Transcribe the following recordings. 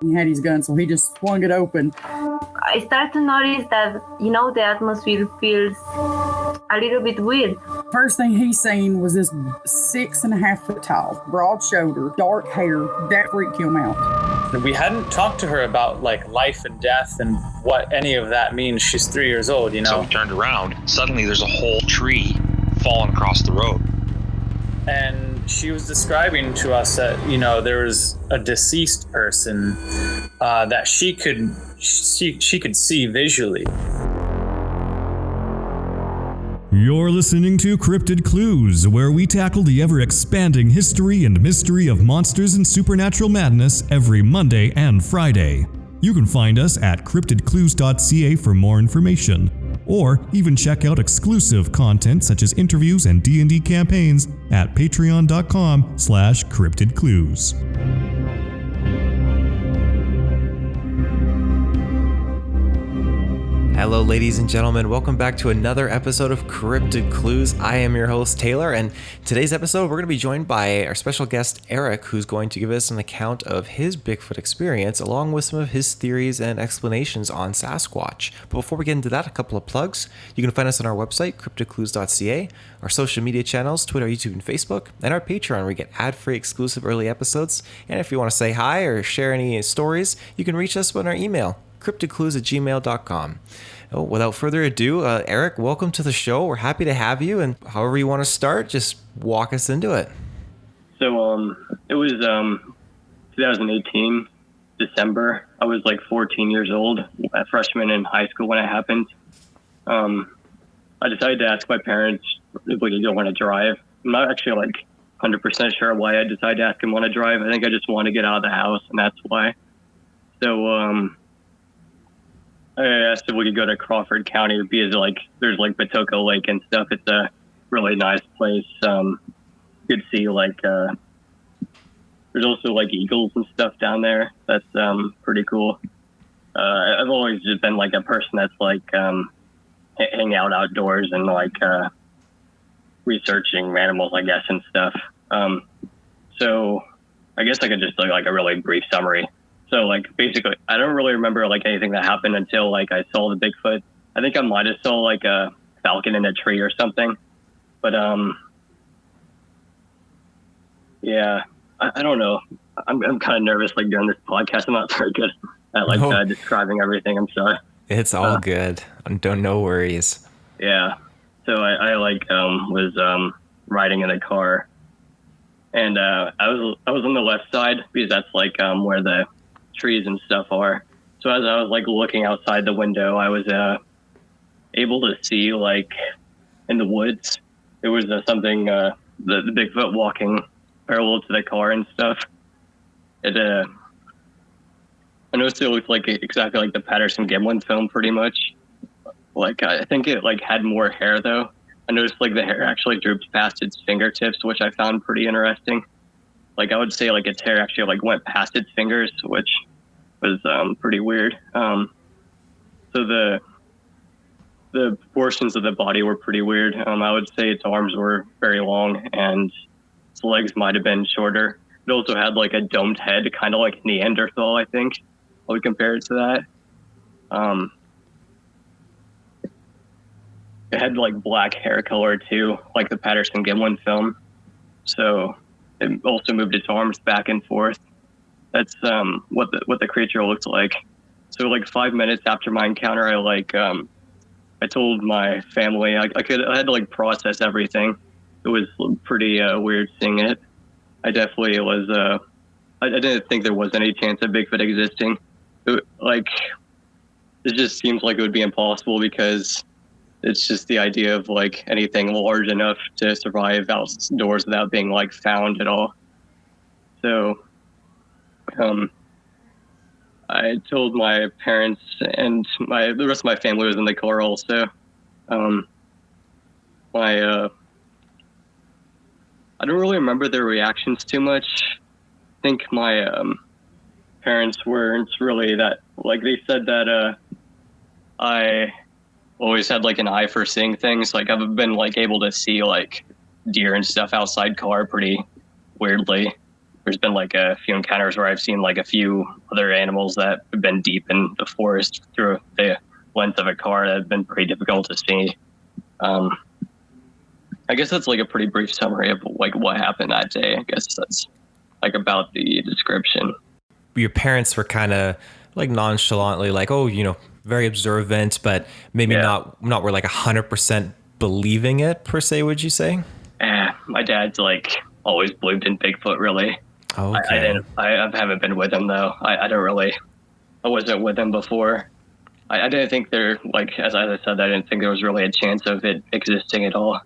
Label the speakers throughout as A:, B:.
A: He had his gun, so he just swung it open.
B: I start to notice that, the atmosphere feels a little bit weird.
A: First thing he seen was this 6.5 foot tall, broad shoulder, dark hair. That freaked him out.
C: We hadn't talked to her about like life and death and what any of that means. She's 3 years old,
D: So we turned around. Suddenly there's a whole tree falling across the road.
C: And she was describing to us that, there was a deceased person that she could see visually.
E: You're listening to Cryptid Clues, where we tackle the ever-expanding history and mystery of monsters and supernatural madness every Monday and Friday. You can find us at CryptidClues.ca for more information, or even check out exclusive content such as interviews and D&D campaigns at patreon.com/CryptidClues.
F: Hello ladies and gentlemen, welcome back to another episode of Cryptid Clues. I am your host Taylor, and today's episode we're going to be joined by our special guest Eric, who's going to give us an account of his Bigfoot experience along with some of his theories and explanations on Sasquatch. But before we get into that, a couple of plugs. You can find us on our website, CryptidClues.ca, our social media channels, Twitter, YouTube, and Facebook, and our Patreon where we get ad-free exclusive early episodes. And if you want to say hi or share any stories, you can reach us on our email, CryptidClues@gmail.com. Oh, without further ado, Eric, welcome to the show. We're happy to have you, and however you want to start, just walk us into it.
G: So, it was 2018, December. I was like 14 years old, a freshman in high school when it happened. I decided to ask my parents if we could go on a drive. I'm not actually like 100% sure why I decided to ask them on a drive. I think I just want to get out of the house, and that's why. So, I asked if we could go to Crawford County because there's like Patoka Lake and stuff. It's a really nice place. You could see there's also like eagles and stuff down there. That's pretty cool. I've always just been like a person that's like hang out outdoors and researching animals, I guess, and stuff. So I guess I could just do like a really brief summary. So basically, I don't really remember anything that happened until I saw the Bigfoot. I think I might have saw a falcon in a tree or something, but yeah, I don't know. I'm kind of nervous doing this podcast. I'm not very good at describing everything. I'm sorry.
F: It's all good. No worries.
G: Yeah. So I was riding in a car, and I was on the left side because that's where the trees and stuff are. So as I was looking outside the window, I was able to see in the woods there was something the Bigfoot walking parallel to the car and stuff. I noticed it looked exactly like the Patterson-Gimlin film pretty much. I think it had more hair though. I noticed the hair actually drooped past its fingertips, which I found pretty interesting. I would say its hair actually went past its fingers, which was pretty weird. So the portions of the body were pretty weird. I would say its arms were very long and its legs might have been shorter. It also had a domed head, kind of like Neanderthal, I think. I would compare it to that. It had black hair color too, like the Patterson-Gimlin film. So it also moved its arms back and forth. That's what the creature looks like. So 5 minutes after my encounter, I told my family I had to process everything. It was pretty weird seeing it. I definitely was. I didn't think there was any chance of Bigfoot existing. It just seems like it would be impossible because it's just the idea of anything large enough to survive outdoors without being found at all. So I told my parents, and the rest of my family was in the car also. I don't really remember their reactions too much. I think my parents weren't really that they said that I always had an eye for seeing things. I've been able to see deer and stuff outside car pretty weirdly. there's been like a few encounters where I've seen like a few other animals that have been deep in the forest through the lens of a car that have been pretty difficult to see. I guess that's like a pretty brief summary of like what happened that day. I guess that's like about the description.
F: Your parents were kind of like nonchalantly like, oh, very observant, but maybe not were like 100% believing it per se, would you say?
G: My dad's like always believed in Bigfoot, really.
F: Okay.
G: I haven't been with him though. I wasn't with him before. I didn't think there, like, as I said, I didn't think there was really a chance of it existing at all.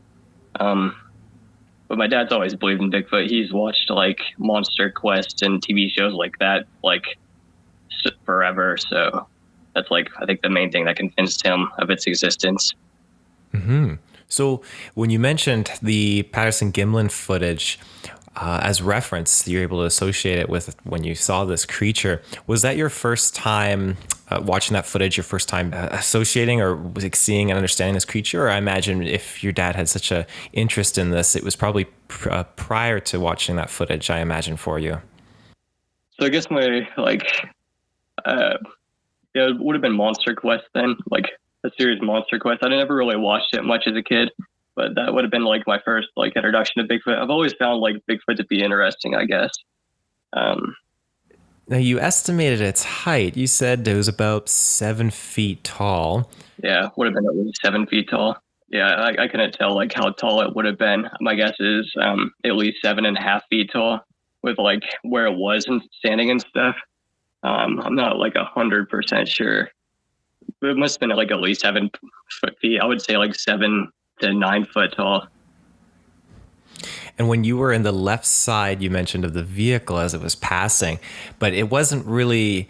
G: But my dad's always believed in Bigfoot. He's watched like Monster Quest and TV shows like that, like forever. So that's like, I think the main thing that convinced him of its existence.
F: Mm-hmm. So when you mentioned the Patterson-Gimlin footage as reference, you're able to associate it with when you saw this creature. Was that your first time watching that footage, your first time associating or like seeing and understanding this creature? Or I imagine if your dad had such a interest in this, it was probably prior to watching that footage, I imagine, for you.
G: So I guess my, like, it would have been Monster Quest then, like the series Monster Quest. I never really watched it much as a kid, but that would have been like my first like introduction to Bigfoot. I've always found like Bigfoot to be interesting, I guess.
F: Now you estimated its height. You said it was about 7 feet tall.
G: Yeah, would have been at least 7 feet tall. Yeah, I couldn't tell like how tall it would have been. My guess is at least 7.5 feet tall, with like where it was and standing and stuff. I'm not like 100% sure. It must have been like at least 7 feet. I would say like 7 to 9 foot tall.
F: And when you were in the left side, you mentioned of the vehicle as it was passing, but it wasn't really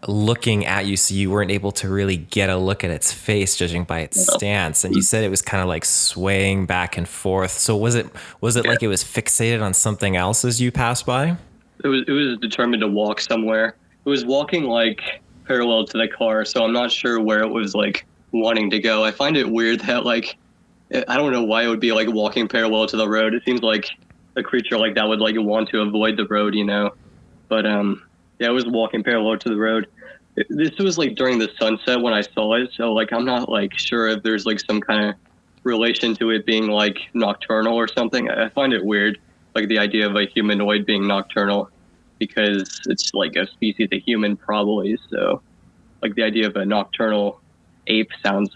F: looking at you, so you weren't able to really get a look at its face, judging by its stance. And you said it was kind of like swaying back and forth. So was it like it was fixated on something else as you passed by?
G: It was determined to walk somewhere. It was walking like parallel to the car, so I'm not sure where it was like wanting to go. I find it weird that like, I don't know why it would be like walking parallel to the road. It seems like a creature like that would like want to avoid the road, But yeah, it was walking parallel to the road. This was like during the sunset when I saw it, so like I'm not like sure if there's like some kind of relation to it being like nocturnal or something. I find it weird, like the idea of a humanoid being nocturnal, because it's like a species of human probably. So like the idea of a nocturnal ape sounds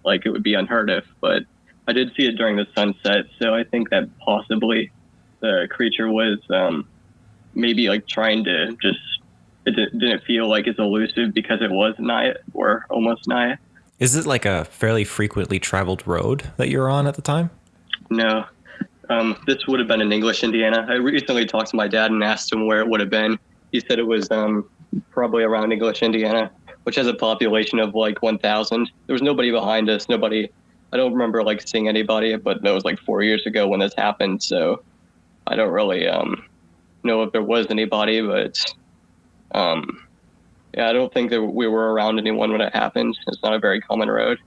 G: like it would be unheard of, but I did see it during the sunset, so I think that possibly the creature was maybe like trying to just, it didn't feel like it's elusive because it was nigh or almost nigh.
F: Is it like a fairly frequently traveled road that you're on at the time?
G: No. This would have been in English, Indiana. I recently talked to my dad and asked him where it would have been. He said it was probably around English, Indiana, which has a population of like 1,000. There was nobody behind us, I don't remember like seeing anybody, but that was like 4 years ago when this happened. So I don't really know if there was anybody, but yeah, I don't think that we were around anyone when it happened. It's not a very common road.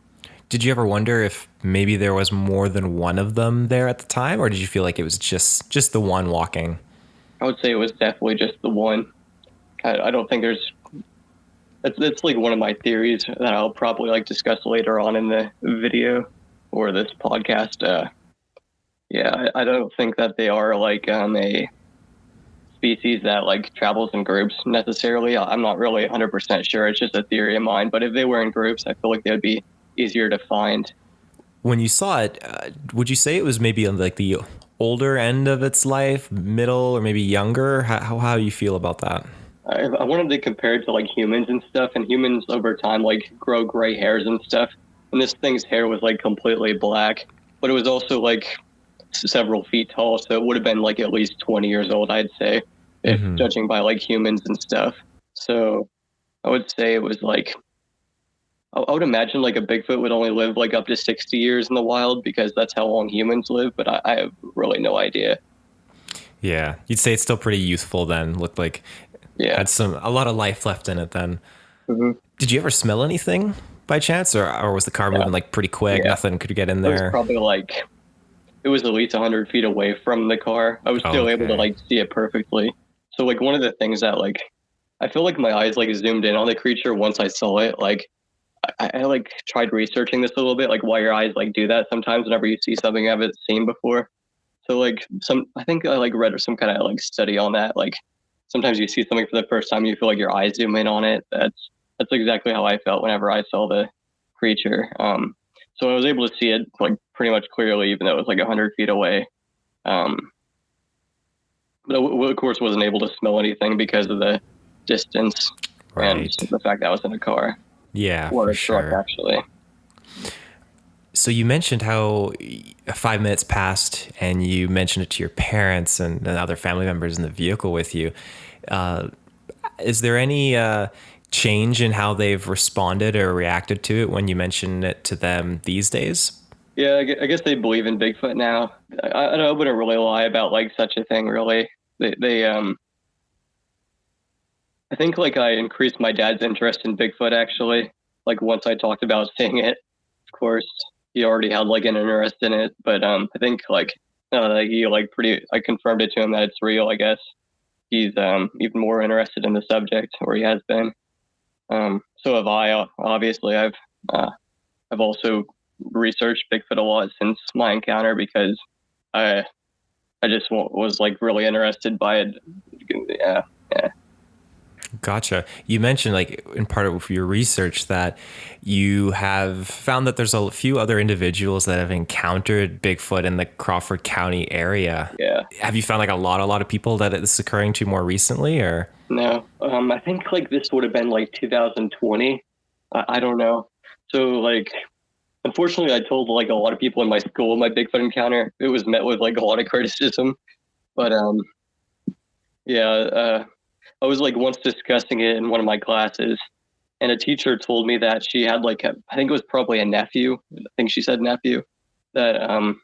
F: Did you ever wonder if maybe there was more than one of them there at the time, or did you feel like it was just the one walking?
G: I would say it was definitely just the one. I don't think there's... It's like one of my theories that I'll probably like discuss later on in the video or this podcast. Yeah, I don't think that they are like a species that like travels in groups necessarily. I'm not really 100% sure. It's just a theory of mine. But if they were in groups, I feel like they would be easier to find.
F: When you saw it, would you say it was maybe on like the older end of its life, middle, or maybe younger? How do you feel about that?
G: I wanted to compare it to like humans and stuff, and humans over time like grow gray hairs and stuff. And this thing's hair was like completely black, but it was also like several feet tall, so it would have been like at least 20 years old, I'd say, if judging by like humans and stuff. So I would say it was like, I would imagine like a Bigfoot would only live like up to 60 years in the wild, because that's how long humans live, but I have really no idea.
F: Yeah, you'd say it's still pretty youthful then. Looked like had a lot of life left in it then. Mm-hmm. Did you ever smell anything by chance, or was the car moving like pretty quick? Yeah. Nothing could get in there? It was
G: probably like, it was at least 100 feet away from the car. I was still able to like see it perfectly. So like one of the things that like I feel like my eyes like zoomed in on the creature once I saw it. Like I like tried researching this a little bit, like why your eyes like do that sometimes whenever you see something you haven't seen before. So like I think I like read some kind of like study on that. Like sometimes you see something for the first time, you feel like your eyes zoom in on it. That's exactly how I felt whenever I saw the creature. So I was able to see it like pretty much clearly, even though it was like 100 feet away. But I, of course, wasn't able to smell anything because of the distance and the fact that I was in a car.
F: Yeah,
G: or
F: for
G: a truck,
F: sure.
G: actually.
F: So you mentioned how 5 minutes passed, and you mentioned it to your parents and other family members in the vehicle with you. Is there any change in how they've responded or reacted to it when you mention it to them these days?
G: Yeah, I guess they believe in Bigfoot now. I wouldn't really lie about like such a thing. Really, they I think like I increased my dad's interest in Bigfoot actually. Like once I talked about seeing it, of course, he already had like an interest in it. But I think like he like I confirmed it to him that it's real. I guess he's even more interested in the subject, or he has been. So have I. Obviously, I've also researched Bigfoot a lot since my encounter because I just was like really interested by it. Yeah.
F: Gotcha. You mentioned like in part of your research that you have found that there's a few other individuals that have encountered Bigfoot in the Crawford County area.
G: Yeah.
F: Have you found like a lot of people that it's occurring to more recently, or?
G: No, I think like this would have been like 2020. I don't know. So like, unfortunately, I told like a lot of people in my school my Bigfoot encounter. It was met with like a lot of criticism, but I was like once discussing it in one of my classes, and a teacher told me that she had like I think it was probably a nephew. I think she said nephew that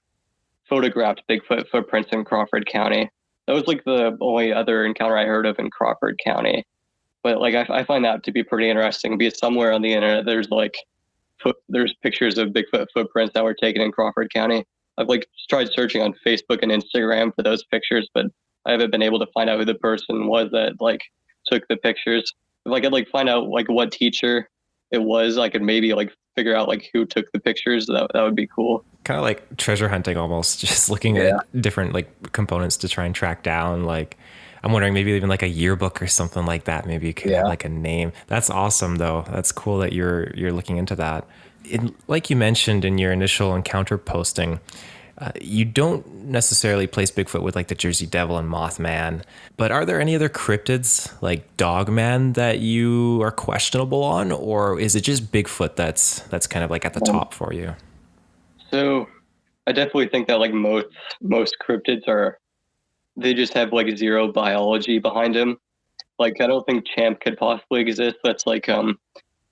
G: photographed Bigfoot footprints in Crawford County. That was like the only other encounter I heard of in Crawford County. But like I find that to be pretty interesting because somewhere on the internet there's like there's pictures of Bigfoot footprints that were taken in Crawford County. I've like tried searching on Facebook and Instagram for those pictures, but I haven't been able to find out who the person was that like took the pictures. If I could like find out like what teacher it was, I could maybe like figure out like who took the pictures. That would be cool.
F: Kind of like treasure hunting almost, just looking at different like components to try and track down. Like I'm wondering maybe even like a yearbook or something like that. Maybe you could have like a name. That's awesome though. That's cool that you're looking into that. Like you mentioned in your initial encounter posting, you don't necessarily place Bigfoot with like the Jersey Devil and Mothman, but are there any other cryptids like Dogman that you are questionable on, or is it just Bigfoot that's kind of like at the top for you?
G: So I definitely think that like most cryptids they just have like zero biology behind them. Like I don't think Champ could possibly exist. That's like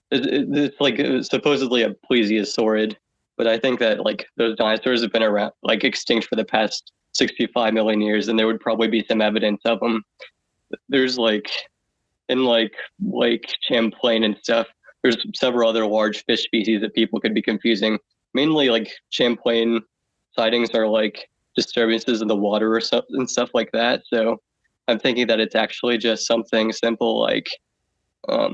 G: it's like supposedly a plesiosaurid. But I think that like those dinosaurs have been around, like extinct for the past 65 million years, and there would probably be some evidence of them. There's like in like Lake Champlain and stuff. There's several other large fish species that people could be confusing. Mainly like Champlain sightings are like disturbances in the water or something and stuff like that. So I'm thinking that it's actually just something simple like I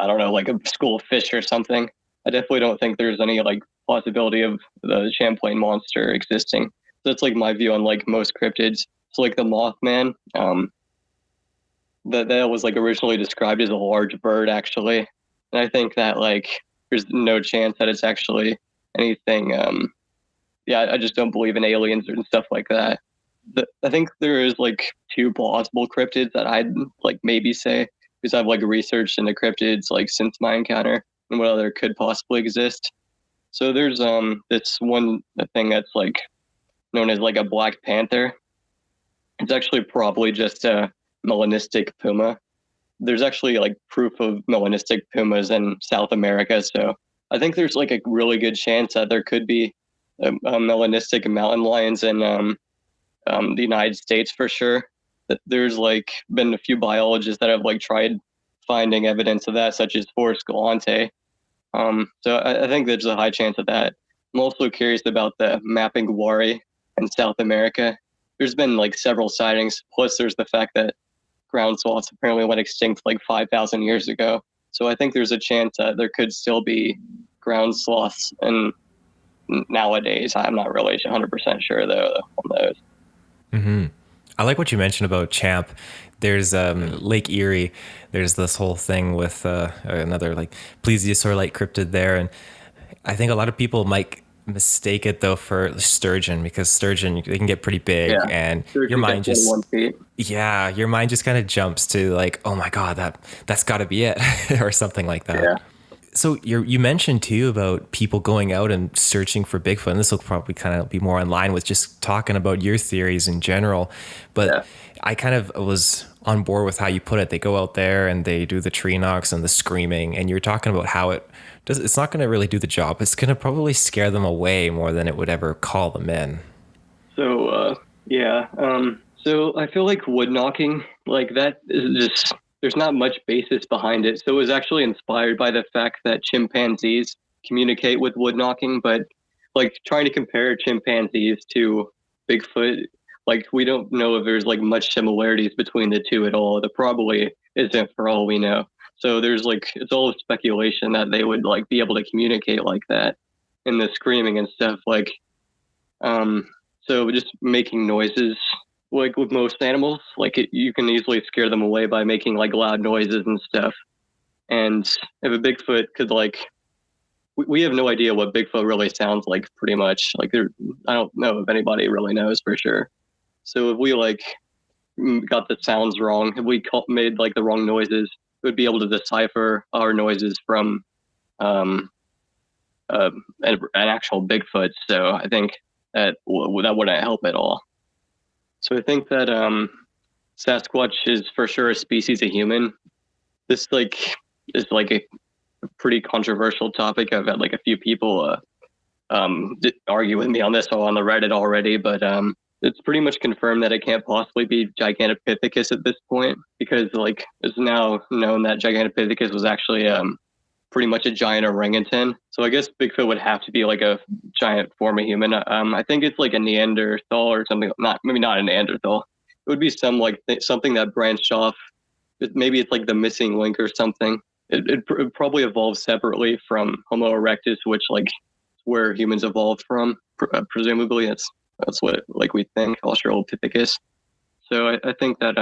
G: don't know, like a school of fish or something. I definitely don't think there's any like possibility of the Champlain monster existing. So that's like my view on like most cryptids. So like the Mothman, that was like originally described as a large bird actually. And I think that like there's no chance that it's actually anything. I just don't believe in aliens and stuff like that. I think there is like two plausible cryptids that I'd like maybe say because I've like researched into cryptids like since my encounter and what other could possibly exist. So there's this one thing that's like known as like a black panther. It's actually probably just a melanistic puma. There's actually like proof of melanistic pumas in South America. So I think there's like a really good chance that there could be melanistic mountain lions in the United States for sure. There's like been a few biologists that have like tried finding evidence of that, such as Forrest Galante. So I think there's a high chance of that. I'm also curious about the Mapinguari in South America. there's been like several sightings. Plus, there's the fact that ground sloths apparently went extinct like 5,000 years ago. So I think there's a chance that there could still be ground sloths. And nowadays, I'm not really 100% sure though on those.
F: Mm-hmm. I like what you mentioned about Champ. There's Lake Erie. There's this whole thing with another like plesiosaur-like cryptid there, and I think a lot of people might mistake it though for sturgeon, because sturgeon, they can get pretty big, and
G: Sturgeon
F: your mind just
G: 21 feet.
F: your mind just kind of jumps to like, oh my god, that's got to be it, or something like that.
G: Yeah.
F: So you mentioned too about people going out and searching for Bigfoot, and this will probably kind of be more in line with just talking about your theories in general. But I kind of was on board with how you put it. They go out there and they do the tree knocks and the screaming, and you're talking about how it's not going to really do the job. It's going to probably scare them away more than it would ever call them in.
G: So so I feel like wood knocking, like that is just, there's not much basis behind it. So it was actually inspired by the fact that chimpanzees communicate with wood knocking, but like trying to compare chimpanzees to Bigfoot, like we don't know if there's like much similarities between the two at all. There probably isn't, for all we know. So there's like, it's all speculation that they would like be able to communicate like that, and the screaming and stuff, like so just making noises, like with most animals, like you can easily scare them away by making like loud noises and stuff. And if a Bigfoot could like, we have no idea what Bigfoot really sounds like, pretty much. Like I don't know if anybody really knows for sure. So if we like got the sounds wrong, if we made like the wrong noises, we would be able to decipher our noises from an actual Bigfoot. So I think that wouldn't help at all. So I think that Sasquatch is for sure a species of human. This like is like a pretty controversial topic. I've had like a few people argue with me on this on the Reddit already, but it's pretty much confirmed that it can't possibly be Gigantopithecus at this point, because like it's now known that Gigantopithecus was actually pretty much a giant orangutan. So I guess Bigfoot would have to be like a giant form of human. I think it's like a Neanderthal or something. Maybe not a Neanderthal. It would be something that branched off. Maybe it's like the missing link or something. It probably evolved separately from Homo erectus, which like where humans evolved from. Presumably, that's what like we think, Australopithecus. So I think that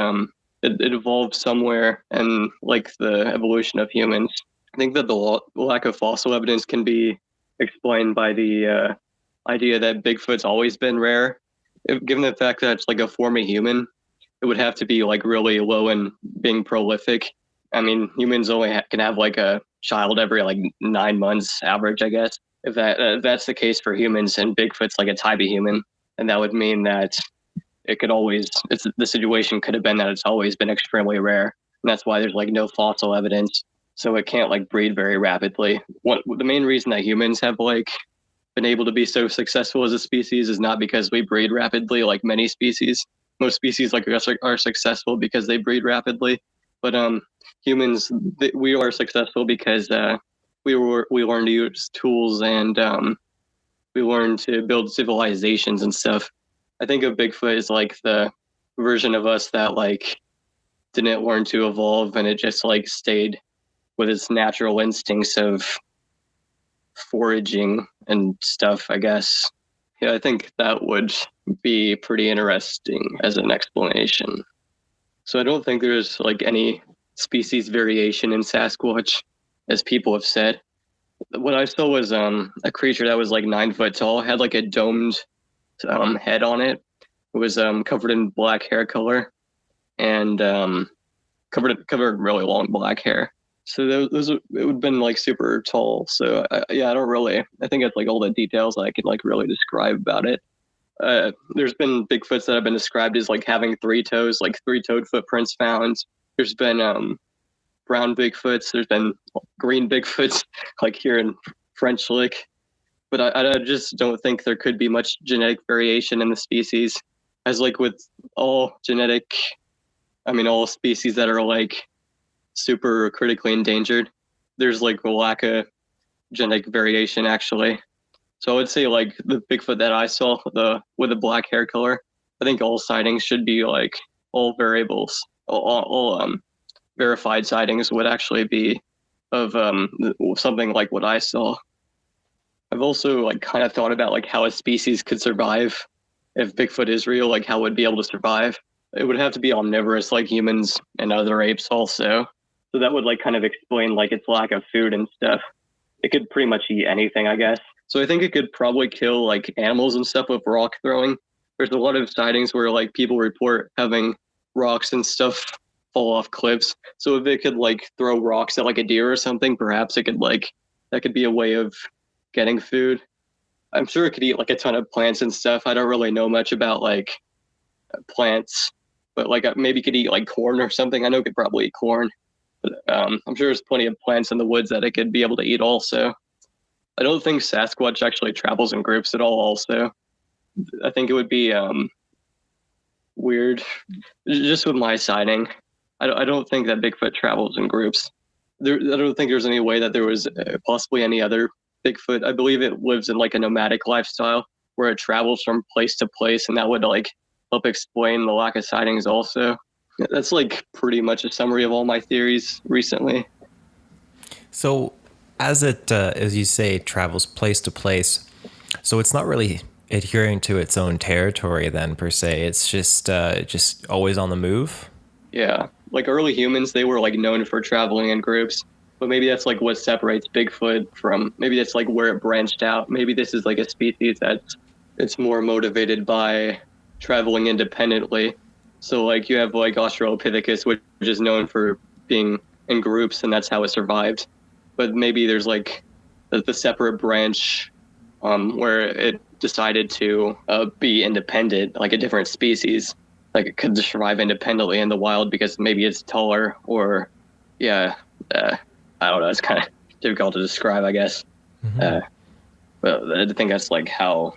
G: it evolved somewhere, and like the evolution of humans. I think that the lack of fossil evidence can be explained by the idea that Bigfoot's always been rare. Given the fact that it's like a form of human, it would have to be like really low in being prolific. I mean, humans only can have like a child every like 9 months average, I guess. If that's the case for humans, and Bigfoot's like a type of human, and that would mean that the situation could have been that it's always been extremely rare, and that's why there's like no fossil evidence. So it can't like breed very rapidly. The main reason that humans have like been able to be so successful as a species is not because we breed rapidly like many species. Most species like us are successful because they breed rapidly, but humans, we are successful because we learned to use tools, and we learned to build civilizations and stuff. I think of Bigfoot as like the version of us that like didn't learn to evolve, and it just like stayed with its natural instincts of foraging and stuff, I guess. Yeah, I think that would be pretty interesting as an explanation. So I don't think there's like any species variation in Sasquatch, as people have said. What I saw was a creature that was like 9 foot tall, had like a domed head on it. It was covered in black hair color, and covered in really long black hair. So it would have been like super tall. So I think it's like all the details I could like really describe about it. There's been Bigfoots that have been described as like having 3 toes, like 3-toed footprints found. There's been brown Bigfoots. There's been green Bigfoots, like here in French Lick. But I just don't think there could be much genetic variation in the species, as like with all species that are like super critically endangered, there's like a lack of genetic variation actually. So I would say like the Bigfoot that I saw with the black hair color, I think all sightings should be like all variables, all verified sightings would actually be of something like what I saw. I've also like kind of thought about like how a species could survive if Bigfoot is real, like how it would be able to survive. It would have to be omnivorous like humans and other apes also. So that would like kind of explain like its lack of food and stuff. It could pretty much eat anything, I guess. So I think it could probably kill like animals and stuff with rock throwing. There's a lot of sightings where like people report having rocks and stuff fall off cliffs. So if it could like throw rocks at like a deer or something, perhaps it could like, that could be a way of getting food. I'm sure it could eat like a ton of plants and stuff. I don't really know much about like plants, but like maybe it could eat like corn or something. I know it could probably eat corn, but I'm sure there's plenty of plants in the woods that it could be able to eat also. I don't think Sasquatch actually travels in groups at all also. I think it would be weird just with my sighting. I don't think that Bigfoot travels in groups. I don't think there's any way that there was possibly any other Bigfoot. I believe it lives in like a nomadic lifestyle where it travels from place to place, and that would like help explain the lack of sightings also. That's like pretty much a summary of all my theories recently.
F: So as it, as you say, travels place to place, so it's not really adhering to its own territory then per se. It's just always on the move. Yeah.
G: Like early humans, they were like known for traveling in groups, but maybe that's like what separates Bigfoot from, maybe that's like where it branched out. Maybe this is like a species it's more motivated by traveling independently. So like you have like Australopithecus, which is known for being in groups, and that's how it survived. But maybe there's like the separate branch where it decided to be independent, like a different species. Like it could survive independently in the wild because maybe it's taller or, I don't know. It's kind of difficult to describe, I guess.
F: Mm-hmm.
G: But I think that's like I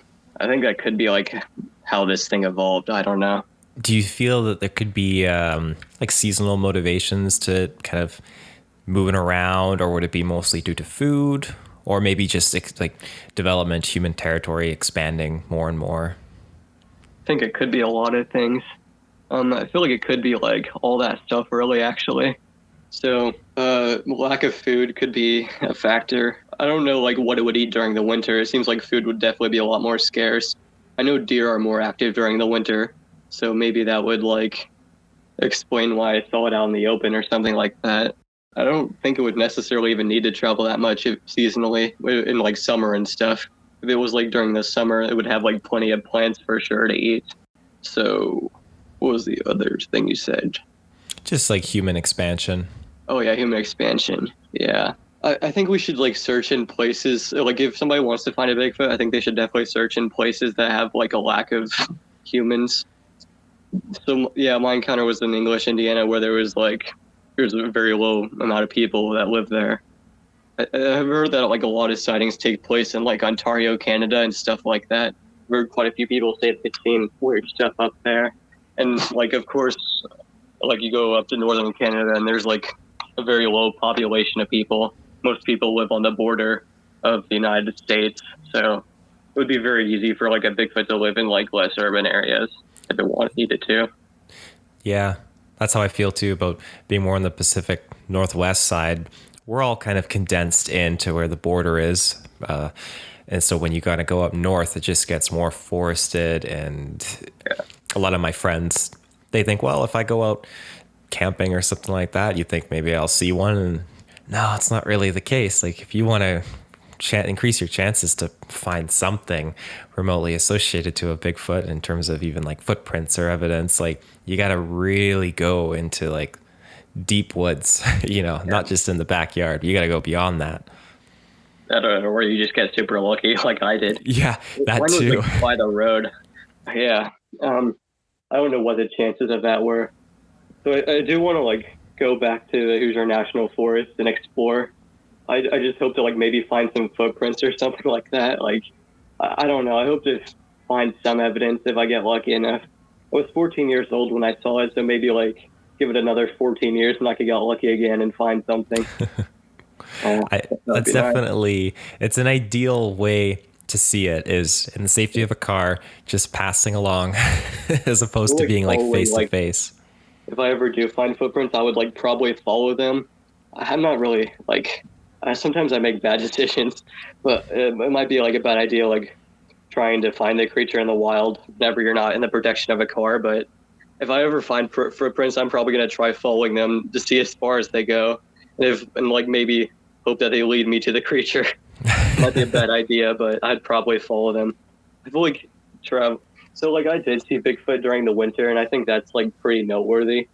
G: think that could be like how this thing evolved. I don't know.
F: Do you feel that there could be like seasonal motivations to kind of moving around, or would it be mostly due to food, or maybe just like development, human territory expanding more and more?
G: I think it could be a lot of things. I feel like it could be like all that stuff really, actually. So lack of food could be a factor. I don't know like what it would eat during the winter. It seems like food would definitely be a lot more scarce. I know deer are more active during the winter, so maybe that would like explain why I saw it out in the open or something like that. I don't think it would necessarily even need to travel that much seasonally in like summer and stuff. If it was like during the summer, it would have like plenty of plants for sure to eat. So what was the other thing you said?
F: Just like human expansion.
G: Oh yeah, human expansion. Yeah. I think we should like search in places, like if somebody wants to find a Bigfoot, I think they should definitely search in places that have like a lack of humans. So yeah, my encounter was in English, Indiana, where there's a very low amount of people that live there. I've heard that like a lot of sightings take place in like Ontario, Canada and stuff like that. I've heard quite a few people say they've seen weird stuff up there. And like, of course, like you go up to northern Canada and there's like a very low population of people. Most people live on the border of the United States. So it would be very easy for like a Bigfoot to live in like less urban areas if it needed to.
F: Yeah, that's how I feel too about being more on the Pacific Northwest side. We're all kind of condensed into where the border is. And so when you got to go up north, it just gets more forested. And a lot of my friends, they think, well, if I go out camping or something like that, you think maybe I'll see one. And no, it's not really the case. Like if you want to increase your chances to find something remotely associated to a Bigfoot in terms of even like footprints or evidence, like you got to really go into like deep woods, not just in the backyard. You got to go beyond that.
G: I don't know, where you just get super lucky like I did.
F: Yeah, that
G: Mine
F: too.
G: Was, like, by the road. Yeah. I don't know what the chances of that were. So I do want to like go back to the Hoosier National Forest and explore. I just hope to like maybe find some footprints or something like that. Like, I don't know. I hope to find some evidence if I get lucky enough. I was 14 years old when I saw it, so maybe like give it another 14 years and I could get lucky again and find something.
F: That's definitely, it's an ideal way to see it is in the safety of a car, just passing along, as opposed to being like face to face.
G: If I ever do find footprints, I would like probably follow them. I'm not really like. Sometimes I make bad decisions, but it might be like a bad idea, like trying to find the creature in the wild whenever you're not in the protection of a car. But if I ever find footprints, I'm probably gonna try following them to see as far as they go, and like maybe hope that they lead me to the creature. Might be a bad idea, but I'd probably follow them. I've like traveled. So like I did see Bigfoot during the winter, and I think that's like pretty noteworthy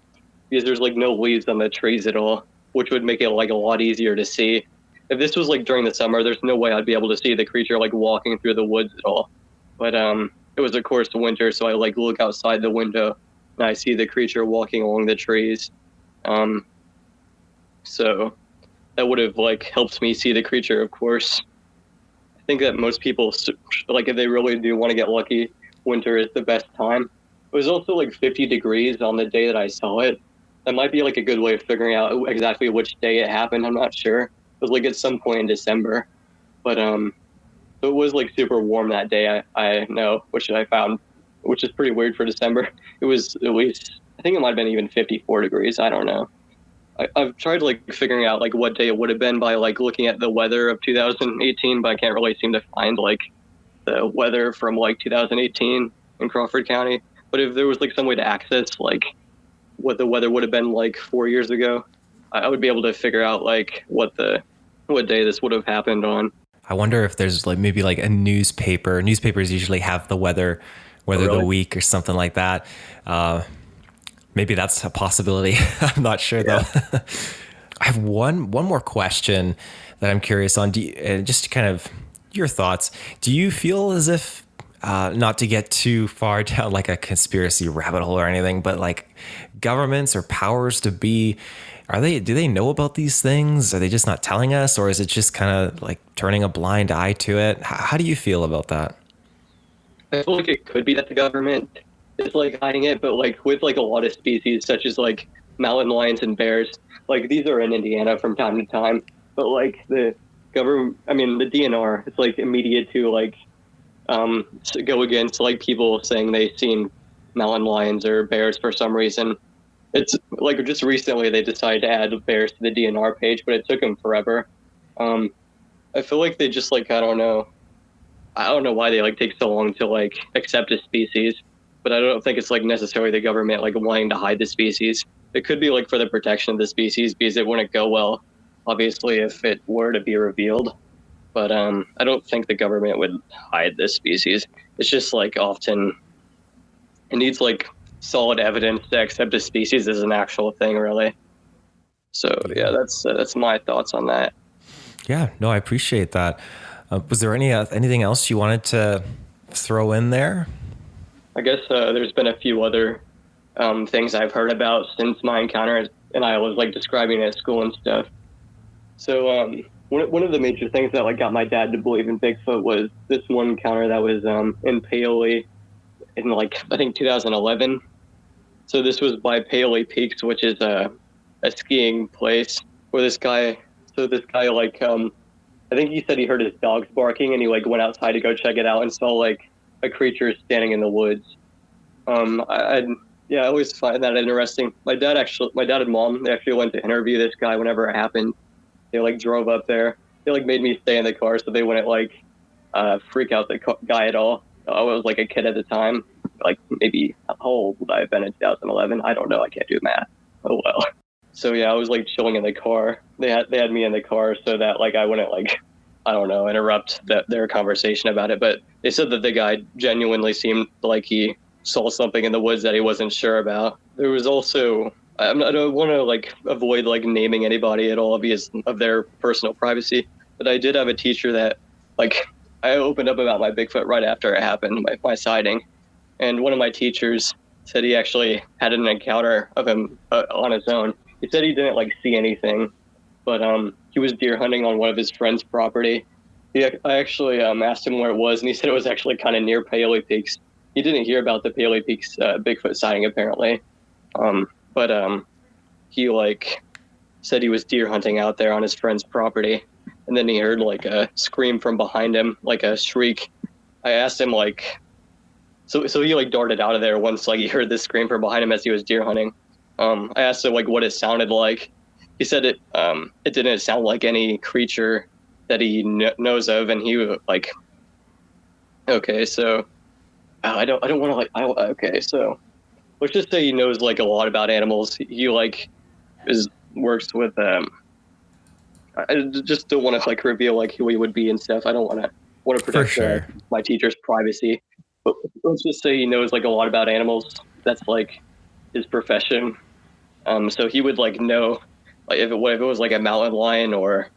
G: because there's like no leaves on the trees at all, which would make it like a lot easier to see. If this was like during the summer, there's no way I'd be able to see the creature like walking through the woods at all. But it was of course winter, so I like look outside the window and I see the creature walking along the trees. So that would have like helped me see the creature, of course. I think that most people, like if they really do want to get lucky, winter is the best time. It was also like 50 degrees on the day that I saw it. That might be like a good way of figuring out exactly which day it happened. I'm not sure. It was like at some point in December, but so it was like super warm that day. I know, which I found, which is pretty weird for December. It was at least, I think it might have been even 54 degrees. I don't know. I've tried like figuring out like what day it would have been by like looking at the weather of 2018, but I can't really seem to find like the weather from like 2018 in Crawford County. But if there was like some way to access like what the weather would have been like 4 years ago, I would be able to figure out like what day this would have happened on.
F: I wonder if there's like maybe like a newspaper. Newspapers usually have the weather of the week or something like that. Maybe that's a possibility. I'm not sure though. I have one more question that I'm curious on. Just kind of your thoughts. Do you feel as if, not to get too far down like a conspiracy rabbit hole or anything, but like governments or powers to be, do they know about these things? Are they just not telling us, or is it just kind of like turning a blind eye to it? How do you feel about that?
G: I feel like it could be that the government is like hiding it, but like with like a lot of species such as like mountain lions and bears, like these are in Indiana from time to time, but like the government, I mean the DNR, it's like immediate to like go against like people saying they've seen mountain lions or bears for some reason. It's like just recently they decided to add bears to the DNR page, but it took them forever. I feel like they just like I don't know why they like take so long to like accept a species, but I don't think it's like necessarily the government like wanting to hide the species. It could be like for the protection of the species because it wouldn't go well, obviously, if it were to be revealed. But I don't think the government would hide this species. It's just like often it needs like solid evidence to accept a species as an actual thing, really. So yeah, that's my thoughts on that.
F: Yeah, no, I appreciate that. Was there anything else you wanted to throw in there?
G: I guess there's been a few other things I've heard about since my encounter, and I was like describing it at school and stuff. So one of the major things that like got my dad to believe in Bigfoot was this one encounter that was in Paoli in like I think 2011. So this was by Paoli Peaks, which is a skiing place where this guy like I think he said he heard his dogs barking and he like went outside to go check it out and saw like a creature standing in the woods. I always find that interesting. My dad and mom, they actually went to interview this guy whenever it happened. They like drove up there. They like made me stay in the car so they wouldn't like freak out the guy at all. I was like a kid at the time, like maybe how old would I have been in 2011? I don't know. I can't do math. Oh well. So yeah, I was like chilling in the car. They had me in the car so that like I wouldn't like, I don't know, interrupt their conversation about it. But they said that the guy genuinely seemed like he saw something in the woods that he wasn't sure about. There was also, I don't want to like avoid like naming anybody at all because of their personal privacy, but I did have a teacher that like I opened up about my Bigfoot right after it happened, my sighting, and one of my teachers said he actually had an encounter of him on his own. He said he didn't like see anything, but he was deer hunting on one of his friend's property. I actually asked him where it was, and he said it was actually kind of near Paoli Peaks. He didn't hear about the Paoli Peaks Bigfoot sighting apparently, but he like said he was deer hunting out there on his friend's property, and then he heard like a scream from behind him, like a shriek. I asked him like, so he like darted out of there once like he heard this scream from behind him as he was deer hunting. I asked him like what it sounded like. He said it didn't sound like any creature that he knows of, and he was like, okay, so I don't want to like, okay, so let's just say he knows like a lot about animals. He like works with I just don't want to like reveal like who he would be and stuff. I don't want to protect my teacher's privacy. But let's just say he knows like a lot about animals. That's like his profession. So he would like know like if it was like a mountain lion or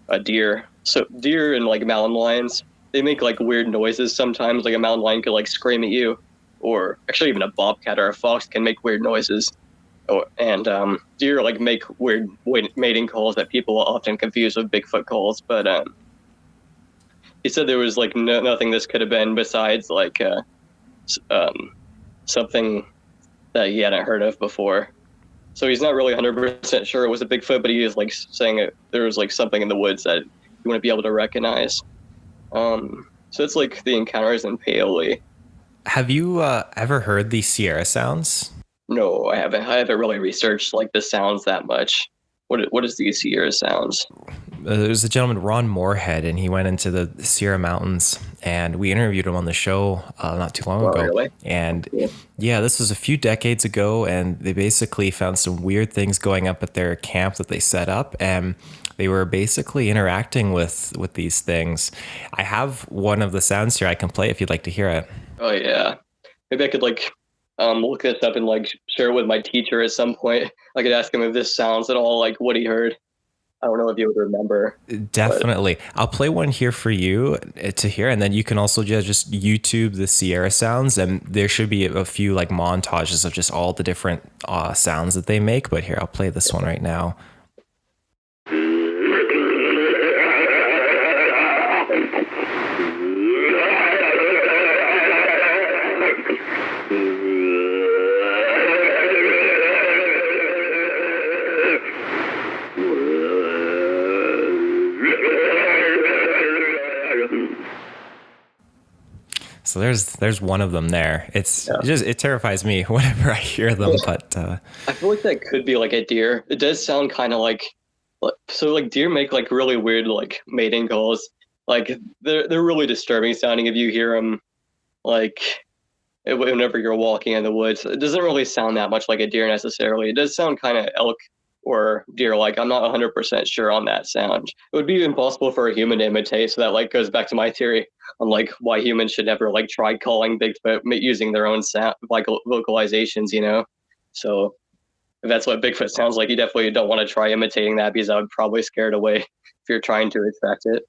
G: a deer. So deer and like mountain lions, they make like weird noises sometimes. Like a mountain lion could like scream at you, or actually even a bobcat or a fox can make weird noises. And deer like make weird mating calls that people often confuse with Bigfoot calls. But he said there was like nothing this could have been besides like something that he hadn't heard of before. So he's not really 100% sure it was a Bigfoot, but he is like saying there was like something in the woods that you wouldn't be able to recognize. So it's like the encounters in Paoli.
F: Have you ever heard the Sierra sounds?
G: No, I haven't. I haven't really researched like the sounds that much. What is the Sierra sounds?
F: There's a gentleman, Ron Moorhead, and he went into the Sierra Mountains, and we interviewed him on the show not too long ago.
G: Really?
F: And yeah, this was a few decades ago, and they basically found some weird things going up at their camp that they set up, and they were basically interacting with these things. I have one of the sounds here I can play if you'd like to hear it.
G: Oh yeah, maybe I could like look this up and like share it with my teacher at some point. I could ask him if this sounds at all like what he heard. I don't know if you would remember.
F: Definitely. I'll play one here for you to hear, and then you can also just YouTube the Sierra sounds, and there should be a few like montages of just all the different sounds that they make. But here, I'll play this one right now. So there's one of them there. It terrifies me whenever I hear them. But
G: I feel like that could be like a deer. It does sound kind of like deer make like really weird like mating calls. Like they're really disturbing sounding if you hear them like whenever you're walking in the woods. It doesn't really sound that much like a deer necessarily. It does sound kind of elk or deer like. I'm not 100% sure on that sound. It would be impossible for a human to imitate, so that like goes back to my theory on like why humans should never like try calling Bigfoot using their own sound like vocalizations, you know. So if that's what Bigfoot sounds like, you definitely don't want to try imitating that, because I would probably scare it away if you're trying to expect it.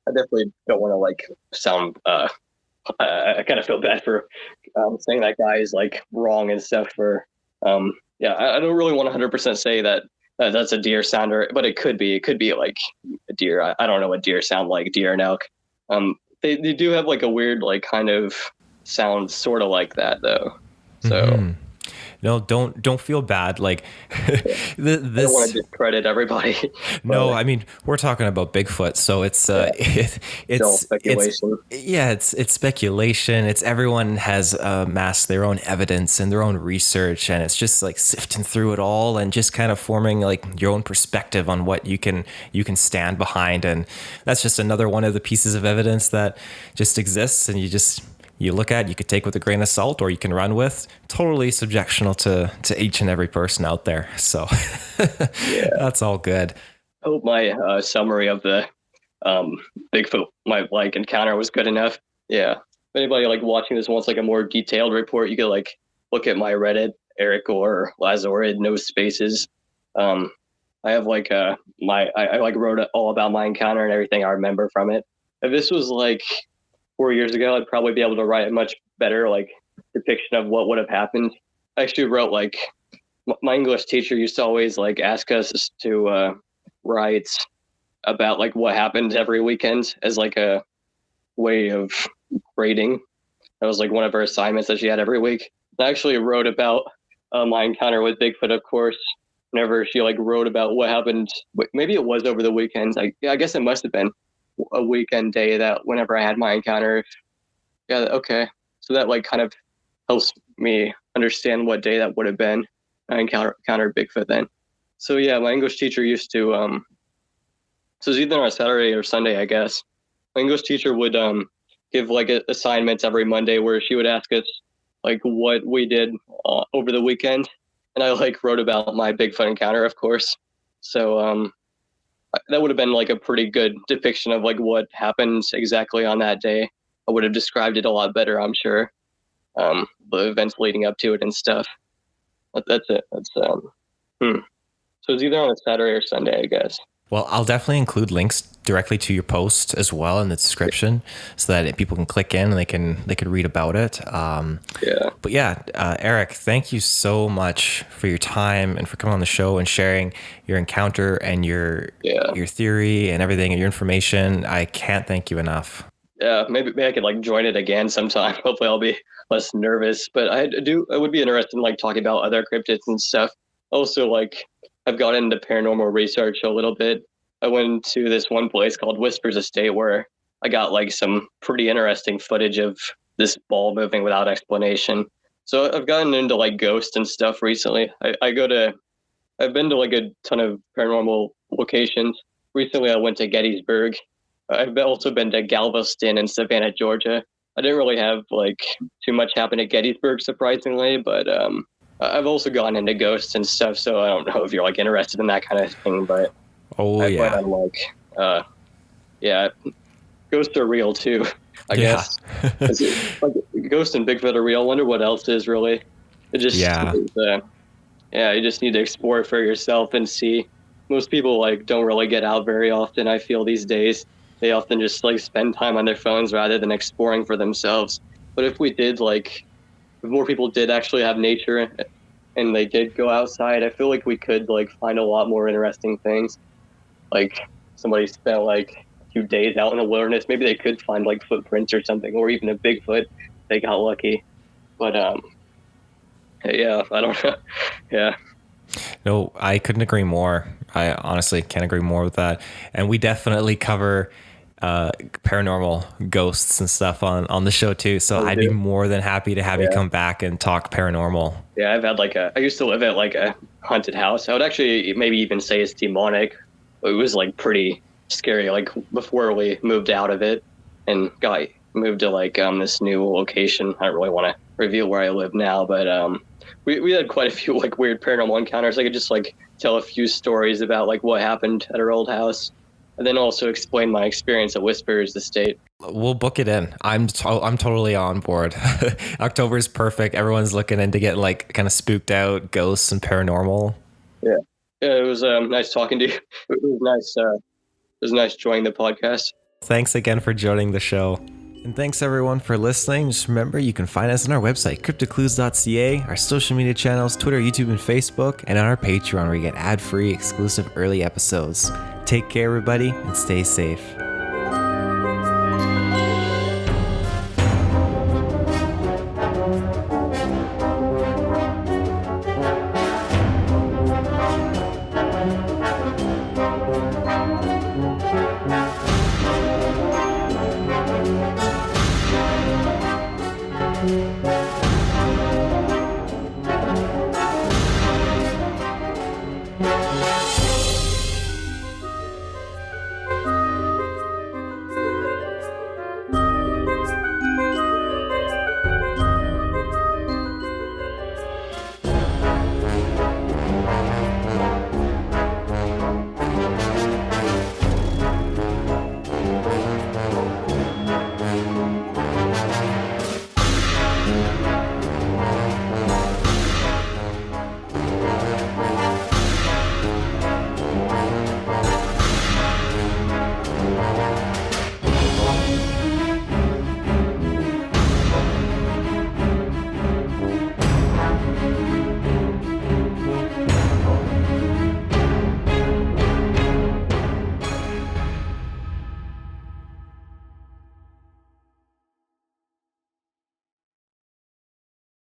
G: I definitely don't want to like sound I kind of feel bad for saying that guy is like wrong and stuff. For I don't really want to 100% say that that's a deer sounder, but it could be like a deer. I don't know what deer sound like, deer and elk. They do have like a weird like kind of sound sort of like that though. So
F: No, don't feel bad. Like
G: I don't want to discredit everybody.
F: No, I mean, we're talking about Bigfoot, so it's
G: it's speculation.
F: It's speculation. It's everyone has amassed their own evidence and their own research, and it's just like sifting through it all and just kind of forming like your own perspective on what you can stand behind. And that's just another one of the pieces of evidence that just exists, and you look at, you could take with a grain of salt, or you can run with. Totally subjectional to each and every person out there. So that's all good.
G: I hope my summary of the Bigfoot my like encounter was good enough. Yeah. If anybody like watching this wants like a more detailed report, you could like look at my Reddit, Eric or Lazorid, no spaces. I have like I like wrote all about my encounter and everything I remember from it. If this was like 4 years ago, I'd probably be able to write a much better like depiction of what would have happened. I actually wrote like my English teacher used to always like ask us to write about like what happened every weekend as like a way of grading. That was like one of her assignments that she had every week. I actually wrote about my encounter with Bigfoot, of course, whenever she like wrote about what happened. Maybe it was over the weekend. I guess it must have been a weekend day that whenever I had my encounter. Yeah. Okay. So that like kind of helps me understand what day that would have been. I encountered Bigfoot then. So yeah, my English teacher used to, so it was either on a Saturday or Sunday, I guess. My English teacher would give like assignments every Monday where she would ask us like what we did over the weekend. And I like wrote about my Bigfoot encounter, of course. So that would have been like a pretty good depiction of like what happened exactly on that day. I would have described it a lot better, I'm sure. The events leading up to it and stuff. But that's it. So it's either on a Saturday or Sunday, I guess.
F: Well, I'll definitely include links directly to your post as well in the description, so that people can click in and they can read about it. But yeah, Eric, thank you so much for your time and for coming on the show and sharing your encounter and your theory and everything and your information. I can't thank you enough.
G: Yeah, maybe I could like join it again sometime. Hopefully I'll be less nervous, but I would be interested in like talking about other cryptids and stuff. Also, like, I've gotten into paranormal research a little bit. I went to this one place called Whispers Estate where I got like some pretty interesting footage of this ball moving without explanation. So I've gotten into like ghosts and stuff recently. I've been to like a ton of paranormal locations. Recently I went to Gettysburg. I've also been to Galveston and Savannah, Georgia. I didn't really have like too much happen at Gettysburg, surprisingly, but I've also gone into ghosts and stuff, so I don't know if you're like interested in that kind of thing, but I'm like, ghosts are real too, I guess. Like, ghosts and Bigfoot are real. I wonder what else is really. It just you just need to explore it for yourself and see. Most people like don't really get out very often, I feel, these days. They often just like spend time on their phones rather than exploring for themselves. But if we did like, if more people did actually have nature and they did go outside, I feel like we could like find a lot more interesting things. Like somebody spent like a few days out in the wilderness, maybe they could find like footprints or something, or even a Bigfoot if they got lucky. But yeah, I don't know. Yeah.
F: No, I couldn't agree more. I honestly can't agree more with that. And we definitely cover paranormal ghosts and stuff on the show too. So I'd be more than happy to have you come back and talk paranormal. Yeah,
G: I've had I used to live at like a haunted house. I would actually maybe even say it's demonic. It was like pretty scary, like before we moved out of it and moved to like this new location. I don't really want to reveal where I live now, but we had quite a few like weird paranormal encounters. I could just like tell a few stories about like what happened at our old house, and then also explain my experience at Whispers Estate.
F: We'll book it in. I'm totally on board. October is perfect. Everyone's looking into getting like kind of spooked out, ghosts and paranormal.
G: Yeah, it was nice talking to you. It was nice joining the podcast.
F: Thanks again for joining the show. And thanks everyone for listening. Just remember, you can find us on our website, CryptidClues.ca, our social media channels, Twitter, YouTube, and Facebook, and on our Patreon where you get ad-free, exclusive early episodes. Take care, everybody, and stay safe.